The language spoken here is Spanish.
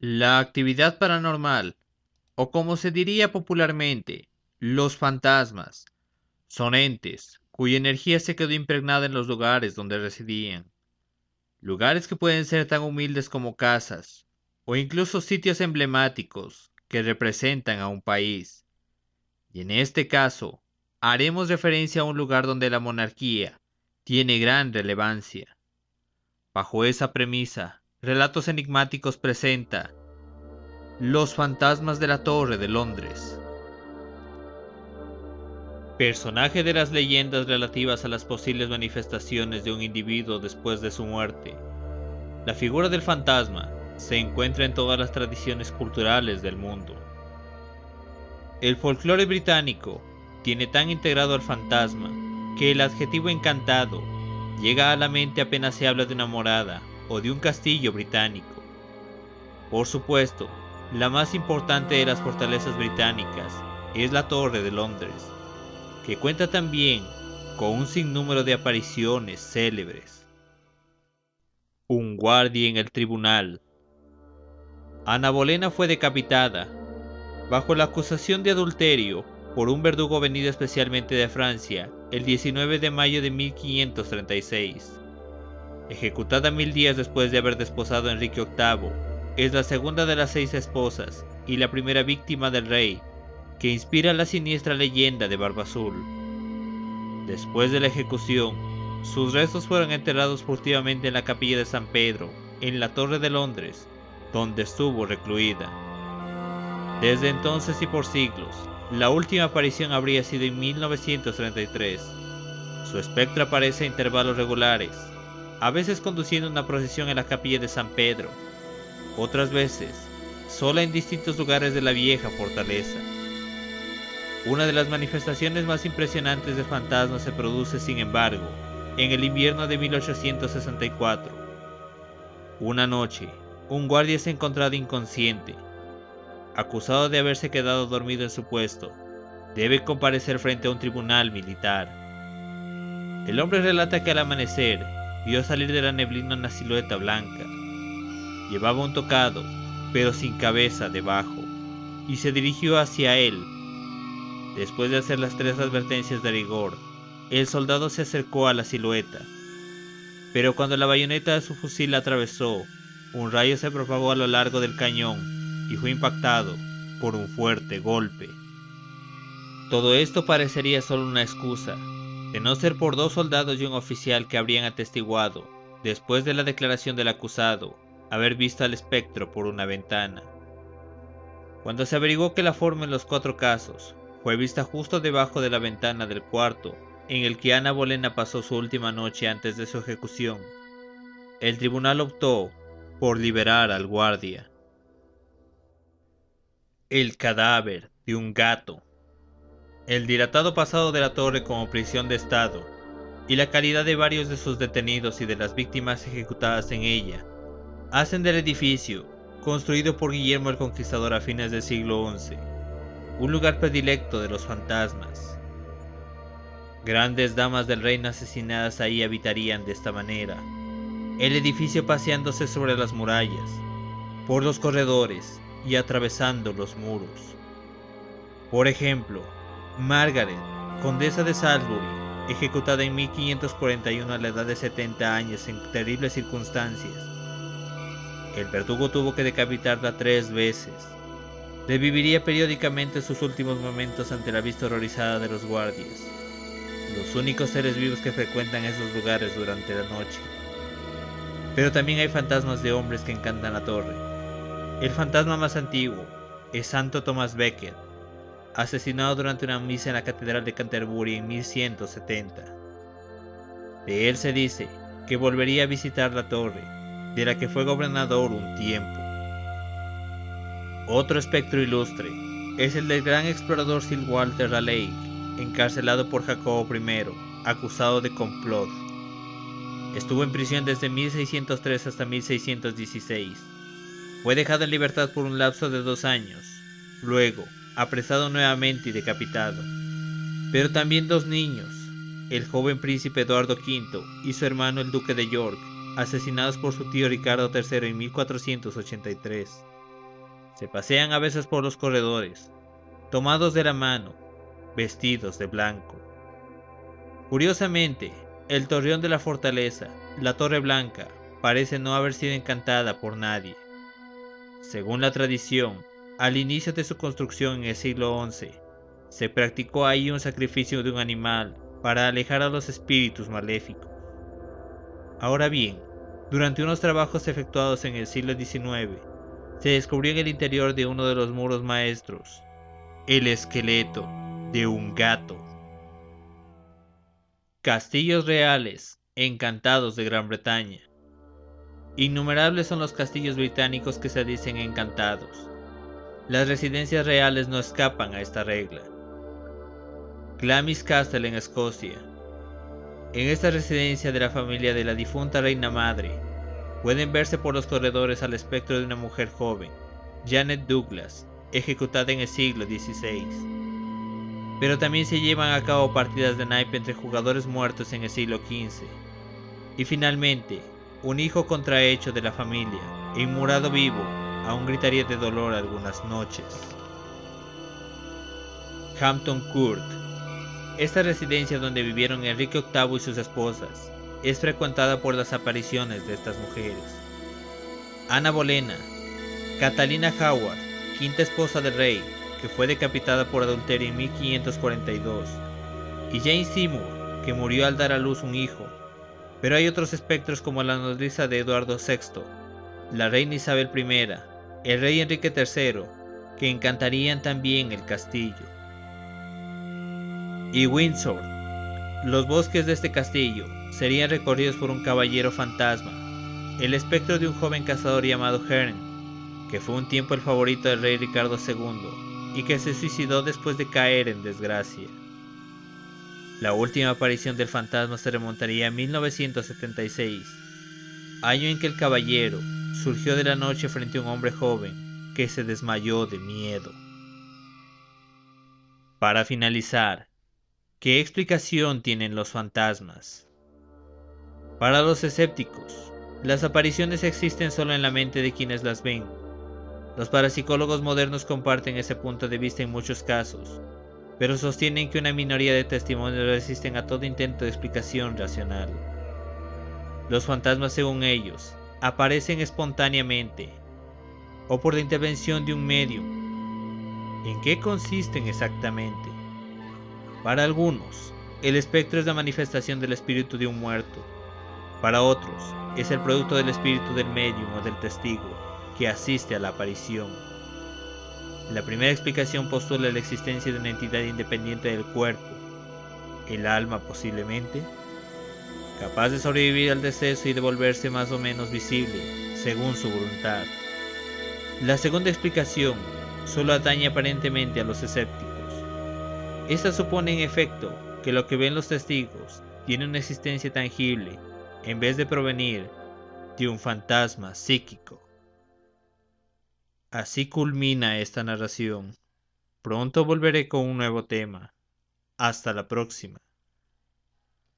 La actividad paranormal, o como se diría popularmente, los fantasmas, son entes cuya energía se quedó impregnada en los lugares donde residían. Lugares que pueden ser tan humildes como casas, o incluso sitios emblemáticos que representan a un país. Y en este caso, haremos referencia a un lugar donde la monarquía tiene gran relevancia. Bajo esa premisa, Relatos Enigmáticos presenta Los fantasmas de la Torre de Londres. Personaje de las leyendas relativas a las posibles manifestaciones de un individuo después de su muerte. La figura del fantasma se encuentra en todas las tradiciones culturales del mundo. El folclore británico tiene tan integrado al fantasma que el adjetivo encantado llega a la mente apenas se habla de una morada o de un castillo británico. Por supuesto, la más importante de las fortalezas británicas es la Torre de Londres, que cuenta también con un sinnúmero de apariciones célebres. Un guardia en el tribunal. Ana Bolena fue decapitada bajo la acusación de adulterio por un verdugo venido especialmente de Francia el 19 de mayo de 1536. Ejecutada 1000 días después de haber desposado a Enrique VIII, es la segunda de las 6 esposas y la primera víctima del rey, que inspira la siniestra leyenda de Barba Azul. Después de la ejecución, sus restos fueron enterrados furtivamente en la capilla de San Pedro, en la Torre de Londres, donde estuvo recluida. Desde entonces y por siglos, la última aparición habría sido en 1933. Su espectro aparece a intervalos regulares, a veces conduciendo una procesión en la capilla de San Pedro, otras veces sola en distintos lugares de la vieja fortaleza. Una de las manifestaciones más impresionantes de fantasmas se produce, sin embargo, en el invierno de 1864. Una noche, un guardia es encontrado inconsciente. Acusado de haberse quedado dormido en su puesto, debe comparecer frente a un tribunal militar. El hombre relata que al amanecer vio salir de la neblina una silueta blanca. Llevaba un tocado, pero sin cabeza debajo, y se dirigió hacia él. Después de hacer las 3 advertencias de rigor, el soldado se acercó a la silueta. Pero cuando la bayoneta de su fusil la atravesó, un rayo se propagó a lo largo del cañón y fue impactado por un fuerte golpe. Todo esto parecería solo una excusa, de no ser por 2 soldados y un oficial que habrían atestiguado, después de la declaración del acusado, haber visto al espectro por una ventana. Cuando se averiguó que la forma en los 4 casos fue vista justo debajo de la ventana del cuarto en el que Ana Bolena pasó su última noche antes de su ejecución, el tribunal optó por liberar al guardia. El cadáver de un gato. El dilatado pasado de la torre como prisión de estado y la calidad de varios de sus detenidos y de las víctimas ejecutadas en ella hacen del edificio, construido por Guillermo el Conquistador a fines del siglo XI, un lugar predilecto de los fantasmas. Grandes damas del reino asesinadas ahí habitarían de esta manera, el edificio paseándose sobre las murallas, por los corredores y atravesando los muros. Por ejemplo, Margaret, condesa de Salisbury, ejecutada en 1541 a la edad de 70 años en terribles circunstancias. El verdugo tuvo que decapitarla 3 veces. Reviviría periódicamente sus últimos momentos ante la vista horrorizada de los guardias, los únicos seres vivos que frecuentan esos lugares durante la noche. Pero también hay fantasmas de hombres que encantan la torre. El fantasma más antiguo es Santo Thomas Becket, asesinado durante una misa en la Catedral de Canterbury en 1170. De él se dice que volvería a visitar la torre, de la que fue gobernador un tiempo. Otro espectro ilustre es el del gran explorador Sir Walter Raleigh, encarcelado por Jacobo I, acusado de complot. Estuvo en prisión desde 1603 hasta 1616. Fue dejado en libertad por un lapso de 2 años, luego apresado nuevamente y decapitado. Pero también 2 niños, el joven príncipe Eduardo V y su hermano el duque de York, asesinados por su tío Ricardo III en 1483. Se pasean a veces por los corredores, tomados de la mano, vestidos de blanco. Curiosamente, el torreón de la fortaleza, la Torre Blanca, parece no haber sido encantada por nadie. Según la tradición, al inicio de su construcción en el siglo XI, se practicó ahí un sacrificio de un animal para alejar a los espíritus maléficos. Ahora bien, durante unos trabajos efectuados en el siglo XIX, se descubrió en el interior de uno de los muros maestros el esqueleto de un gato. Castillos reales encantados de Gran Bretaña. Innumerables son los castillos británicos que se dicen encantados. Las residencias reales no escapan a esta regla. Glamis Castle en Escocia. En esta residencia de la familia de la difunta reina madre, pueden verse por los corredores al espectro de una mujer joven, Janet Douglas, ejecutada en el siglo XVI. Pero también se llevan a cabo partidas de naipe entre jugadores muertos en el siglo XV. Y finalmente, un hijo contrahecho de la familia, inmurado vivo, aún gritaría de dolor algunas noches. Hampton Court. Esta residencia donde vivieron Enrique VIII y sus esposas es frecuentada por las apariciones de estas mujeres. Ana Bolena, Catalina Howard, quinta esposa del rey, que fue decapitada por adulterio en 1542, y Jane Seymour, que murió al dar a luz un hijo. Pero hay otros espectros como la nodriza de Eduardo VI, la reina Isabel I, el rey Enrique III, que encantarían también el castillo. Y Windsor. Los bosques de este castillo serían recorridos por un caballero fantasma, el espectro de un joven cazador llamado Herne, que fue un tiempo el favorito del rey Ricardo II y que se suicidó después de caer en desgracia. La última aparición del fantasma se remontaría a 1976, año en que el caballero surgió de la noche frente a un hombre joven que se desmayó de miedo. Para finalizar, ¿qué explicación tienen los fantasmas? Para los escépticos, las apariciones existen solo en la mente de quienes las ven. Los parapsicólogos modernos comparten ese punto de vista en muchos casos, pero sostienen que una minoría de testimonios resisten a todo intento de explicación racional. Los fantasmas, según ellos, aparecen espontáneamente o por la intervención de un medium. ¿En qué consisten exactamente? Para algunos, el espectro es la manifestación del espíritu de un muerto. Para otros, es el producto del espíritu del medium o del testigo que asiste a la aparición. La primera explicación postula la existencia de una entidad independiente del cuerpo, el alma posiblemente, capaz de sobrevivir al deceso y de volverse más o menos visible, según su voluntad. La segunda explicación solo atañe aparentemente a los escépticos. Esta supone en efecto que lo que ven los testigos tiene una existencia tangible, en vez de provenir de un fantasma psíquico. Así culmina esta narración. Pronto volveré con un nuevo tema. Hasta la próxima.